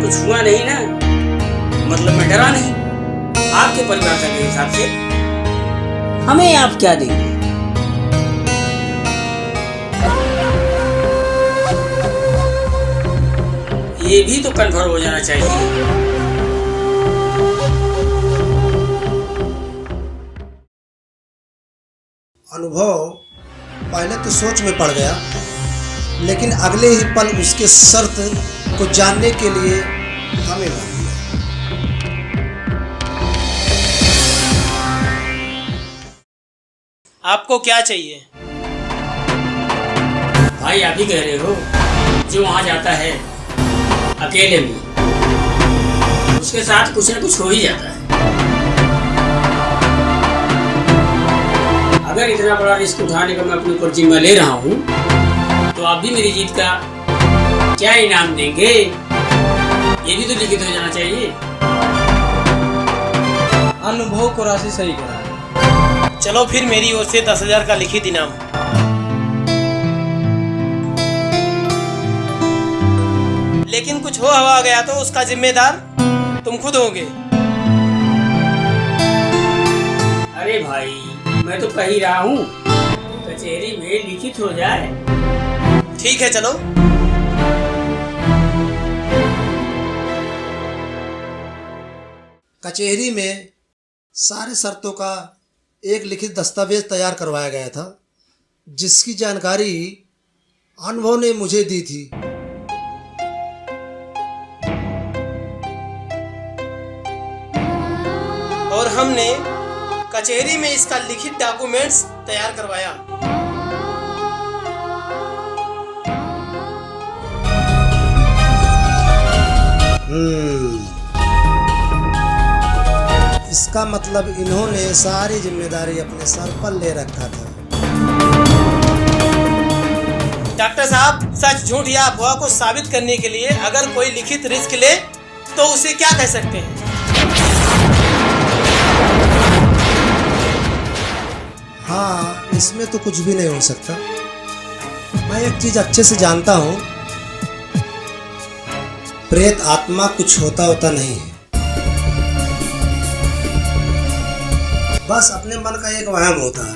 कुछ हुआ नहीं ना, मतलब मैं डरा नहीं। आपके परिभाषा के हिसाब से हमें आप क्या देंगे? ये भी तो कन्फर्म हो जाना चाहिए। अनुभव पहले तो सोच में पड़ गया, लेकिन अगले ही पल उसके शर्त को जानने के लिए हमें मान लिया। आपको क्या चाहिए? भाई आप ही कह रहे हो, जो वहां जाता है अकेले में, उसके साथ कुछ न कुछ हो ही जाता है। अगर इतना बड़ा रिस्क उठाने का मैं अपने ऊपर जिम्मा ले रहा हूँ, तो आप भी मेरी जीत का क्या इनाम देंगे, ये भी तो लिखित हो जाना चाहिए। अनुभव को राशि सही करा। चलो फिर मेरी ओर से 10,000 का लिखित इनाम। लेकिन कुछ हो हवा गया तो उसका जिम्मेदार तुम खुद होगे। अरे भाई, मैं तो कह ही रहा हूँ, कचहरी में लिखित हो जाए। ठीक है चलो। कचहरी में सारे शर्तों का एक लिखित दस्तावेज तैयार करवाया गया था, जिसकी जानकारी अनुभव ने मुझे दी थी। और हमने कचहरी में इसका लिखित डॉक्यूमेंट्स तैयार करवाया। इसका मतलब इन्होंने सारी जिम्मेदारी अपने सर पर ले रखा था। डॉक्टर साहब, सच झूठ या अफवाह को साबित करने के लिए अगर कोई लिखित रिस्क ले तो उसे क्या कह सकते हैं? हाँ, इसमें तो कुछ भी नहीं हो सकता। मैं एक चीज अच्छे से जानता हूँ, प्रेत आत्मा कुछ होता नहीं है, बस अपने मन का एक वहम होता है।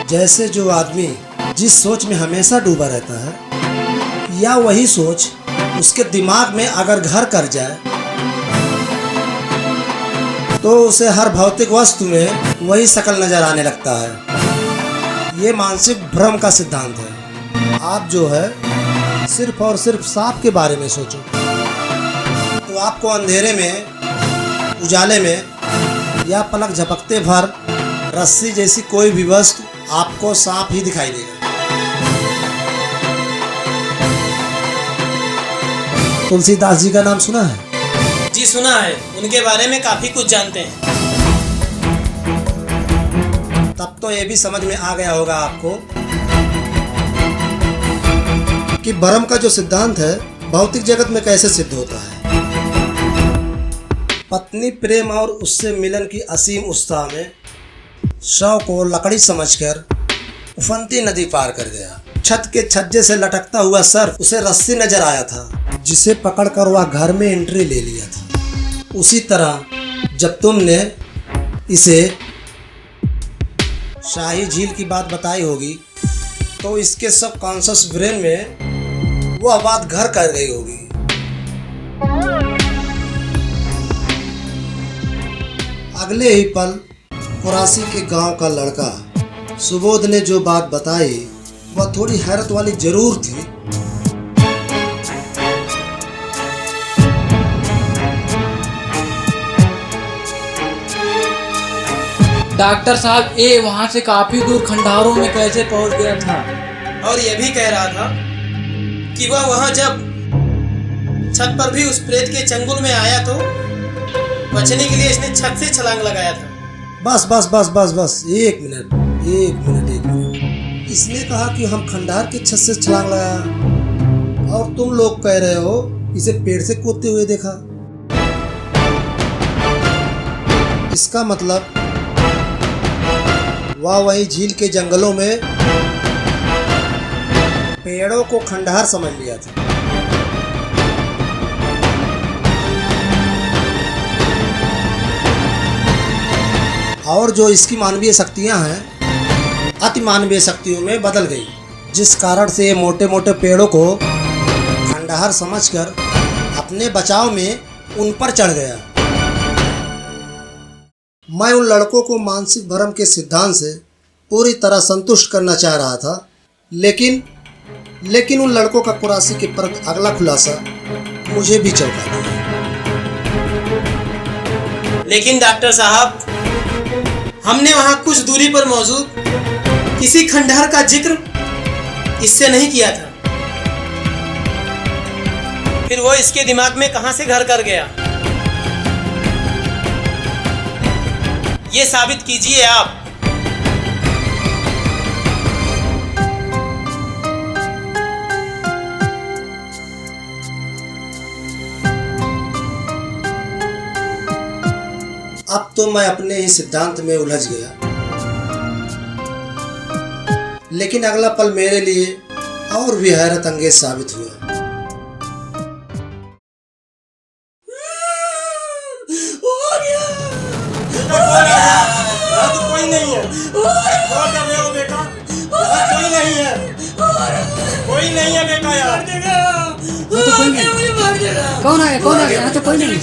जैसे जो आदमी जिस सोच में हमेशा डूबा रहता है, या वही सोच उसके दिमाग में अगर घर कर जाए, तो उसे हर भौतिक वस्तु में वही शकल नजर आने लगता है। ये मानसिक भ्रम का सिद्धांत है। आप जो है सिर्फ और सिर्फ सांप के बारे में सोचो, तो आपको अंधेरे में, उजाले में या पलक झपकते भर रस्सी जैसी कोई भी वस्तु आपको सांप ही दिखाई देगा। तुलसीदास जी का नाम सुना है? जी सुना है, उनके बारे में काफी कुछ जानते हैं। तब तो ये भी समझ में आ गया होगा आपको कि भ्रम का जो सिद्धांत है भौतिक जगत में कैसे सिद्ध होता है। पत्नी प्रेम और उससे मिलन की असीम उत्साह में शव को लकड़ी समझकर उफनती नदी पार कर गया। छत के छज्जे से लटकता हुआ सर्प उसे रस्सी नजर आया था, जिसे पकड़कर वह घर में एंट्री ले लिया था। उसी तरह जब तुमने इसे शाही झील की बात बताई होगी, तो इसके सब कॉन्शियस ब्रेन में वह बात घर कर गई होगी। अगले ही पल कुरासी के गांव का लड़का सुबोध ने जो बात बताई वह थोड़ी हैरत वाली जरूर थी। डॉक्टर साहब, ये वहाँ से काफी दूर खंडारों में कैसे पहुँच गया था? और यह भी कह रहा था कि वह वहाँ जब छत पर भी उस प्रेत के चंगुल में आया तो बचने के लिए इसने छत से छलांग लगाया था। बस बस बस बस बस एक मिनट। इसने कहा कि हम खंडार की छत से छलांग लगाया, और तुम लोग कह रहे हो इसे पेड़ से कूदते हुए देखा। इसका मतलब वह वही झील के जंगलों में पेड़ों को खंडहर समझ लिया था। और जो इसकी मानवीय शक्तियां हैं अति मानवीय शक्तियों में बदल गई, जिस कारण से ये मोटे मोटे पेड़ों को खंडहर समझकर अपने बचाव में उन पर चढ़ गया। मैं उन लड़कों को मानसिक भ्रम के सिद्धांत से पूरी तरह संतुष्ट करना चाह रहा था, लेकिन उन लड़कों का कुरासी के प्रति अगला खुलासा मुझे भी चौंका दिया। लेकिन डॉक्टर साहब, हमने वहां कुछ दूरी पर मौजूद किसी खंडहर का जिक्र इससे नहीं किया था। फिर वो इसके दिमाग में कहां से घर कर गया? ये साबित कीजिए आप। अब तो मैं अपने ही सिद्धांत में उलझ गया, लेकिन अगला पल मेरे लिए और भी हैरत अंगेज साबित हुआ। कोई नहीं है। क्या कर रहे हो बेटा? कोई नहीं है। कोई नहीं है बेटा यार। तो कोई नहीं। कौन आ गया? यहाँ तो कोई नहीं।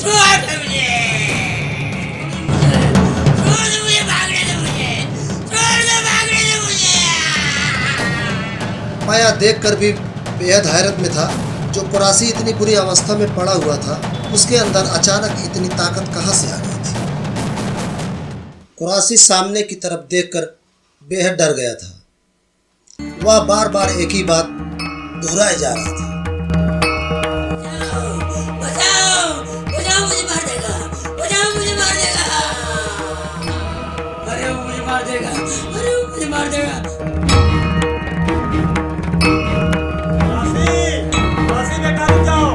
मैं यह देखकर भी बेहद हैरत में था, जो कुरासी इतनी बुरी अवस्था में पड़ा हुआ था, उसके अंदर अचानक इतनी ताकत कहाँ से आ गई थी। कुरासी सामने की तरफ देखकर बेहद डर गया था। वह बार बार एक ही बात दोहराए जा रहा था। बचाओ, मुझे मार देगा। बचाओ, मुझे मार देगा। अरे वो मुझे मार देगा। अरे वो मुझे मार देगा। राशि बेटा रुक जाओ।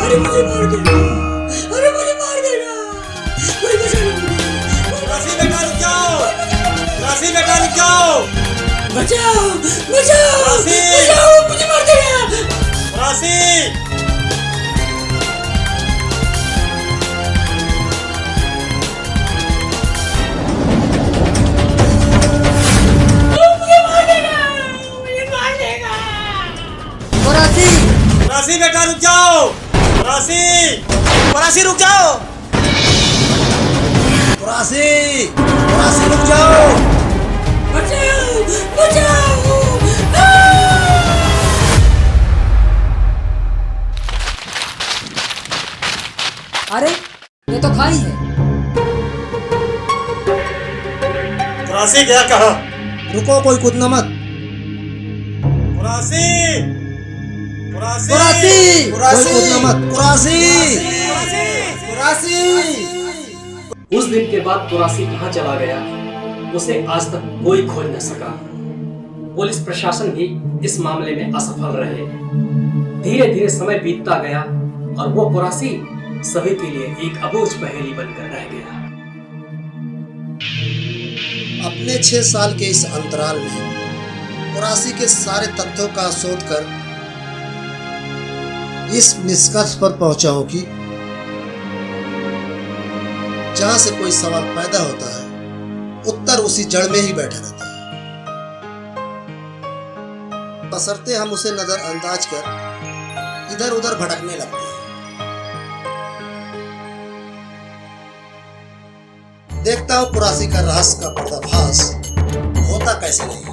अरे मुझे मार देगा। अरे मुझे मार देगा। कोई बचा लो। राशि बेटा रुक जाओ। राशि बेटा रुक जाओ। बचाओ, बचाओ, राशि! बचाओ, मुझे मार देगा। राशि! कुरासी! राशि बेटा रुक जाओ। राशि! राशि रुक जाओ। कुरासी! कुरासी रुक जाओ। बचाओ, बचाओ। अरे ये तो खाई है। राशि क्या कहा? रुको, कोई कूदना मत। राशि! राशि! कुरासी! कोई कूदना मत। कुरासी! कुरासी! उस दिन के बाद कुरासी कहाँ चला गया, उसे आज तक कोई खोज न सका। पुलिस प्रशासन भी इस मामले में असफल रहे। धीरे धीरे समय बीतता गया और वो कुरासी सभी के लिए एक अबूझ पहेली बनकर रह गया। अपने 6 साल के इस अंतराल में कुरासी के सारे तथ्यों का शोध कर इस निष्कर्ष पर पहुंचा हूं कि जहां से कोई सवाल पैदा होता है, उत्तर उसी जड़ में ही बैठा रहता है, बशर्ते हम उसे नजरअंदाज कर इधर उधर भटकने लगते हैं। देखता हूं कुरासी का रहस्य का पर्दाफाश होता कैसे नहीं।